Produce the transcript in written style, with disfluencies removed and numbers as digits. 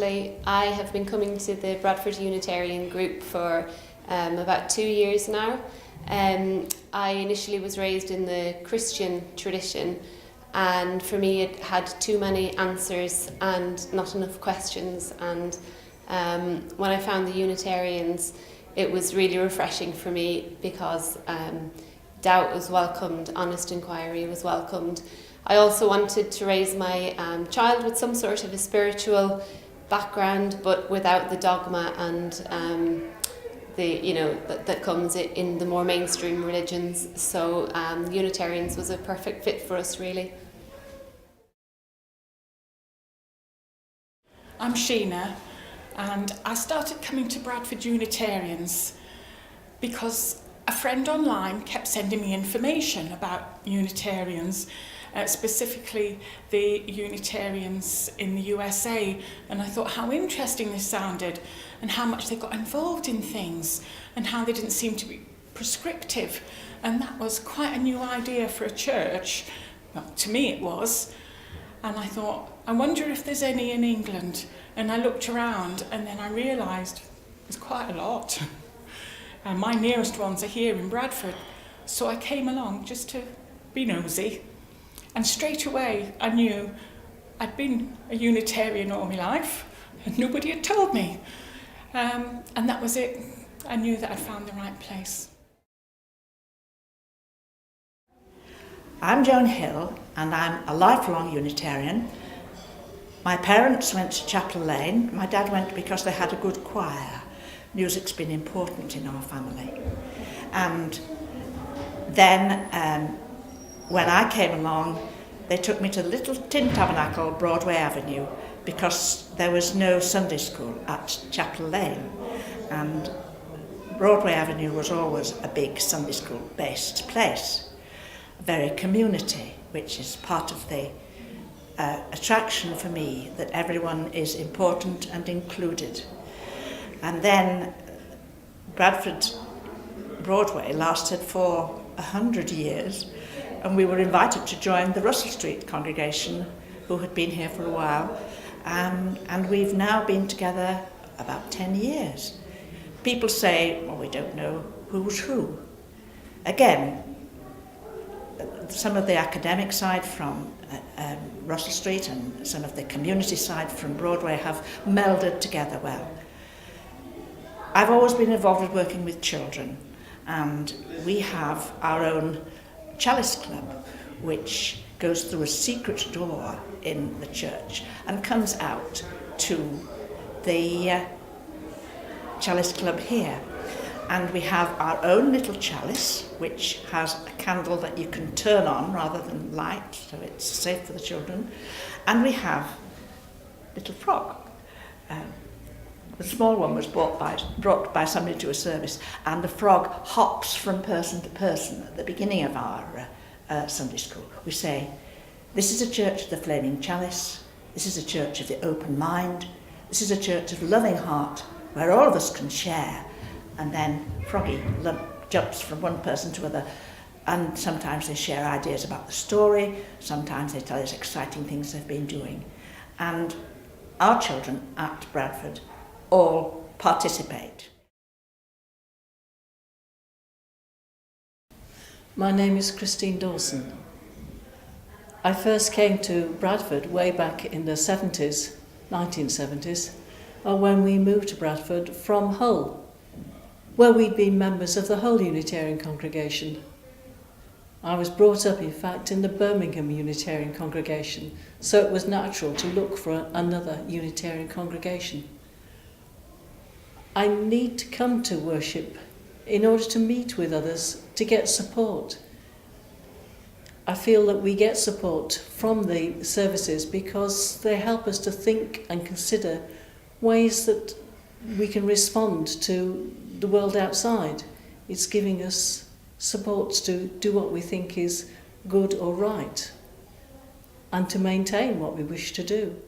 Natalie. I have been coming to the Bradford Unitarian group for about 2 years now. I initially was raised in the Christian tradition, and for me it had too many answers and not enough questions, and when I found the Unitarians it was really refreshing for me because doubt was welcomed, honest inquiry was welcomed. I also wanted to raise my child with some sort of a spiritual background, but without the dogma and that comes in the more mainstream religions. So Unitarians was a perfect fit for us, really. I'm Sheena, and I started coming to Bradford Unitarians because a friend online kept sending me information about Unitarians, specifically the Unitarians in the USA, and I thought how interesting this sounded and how much they got involved in things and how they didn't seem to be prescriptive, and that was quite a new idea for a church. Well, to me it was, and I thought, I wonder if there's any in England, and I looked around and then I realised there's quite a lot. And my nearest ones are here in Bradford, so I came along just to be nosy. And straight away I knew I'd been a Unitarian all my life and nobody had told me. And that was it. I knew that I'd found the right place. I'm Joan Hill and I'm a lifelong Unitarian. My parents went to Chapel Lane. My dad went because they had a good choir. Music's been important in our family. And then when I came along, they took me to the little tin tabernacle, Broadway Avenue, because there was no Sunday school at Chapel Lane. And Broadway Avenue was always a big Sunday school based place, very community, which is part of the attraction for me, that everyone is important and included. And then Bradford Broadway lasted for 100 years, and we were invited to join the Russell Street congregation, who had been here for a while, and we've now been together about 10 years. People say, well, we don't know who's who. Again, some of the academic side from Russell Street and some of the community side from Broadway have melded together well. I've always been involved with working with children, and we have our own chalice club, which goes through a secret door in the church and comes out to the chalice club here. And we have our own little chalice, which has a candle that you can turn on rather than light, so it's safe for the children. And we have a little frog. The small one was brought by somebody to a service, and the frog hops from person to person at the beginning of our Sunday school. We say, this is a church of the flaming chalice, this is a church of the open mind, this is a church of loving heart, where all of us can share. And then Froggy jumps from one person to another, and sometimes they share ideas about the story, sometimes they tell us exciting things they've been doing. And our children at Bradford all participate. My name is Christine Dawson. I first came to Bradford way back in the 70s, 1970s, when we moved to Bradford from Hull, where we'd been members of the Hull Unitarian congregation. I was brought up, in fact, in the Birmingham Unitarian congregation, so it was natural to look for another Unitarian congregation. I need to come to worship in order to meet with others, to get support. I feel that we get support from the services because they help us to think and consider ways that we can respond to the world outside. It's giving us support to do what we think is good or right, and to maintain what we wish to do.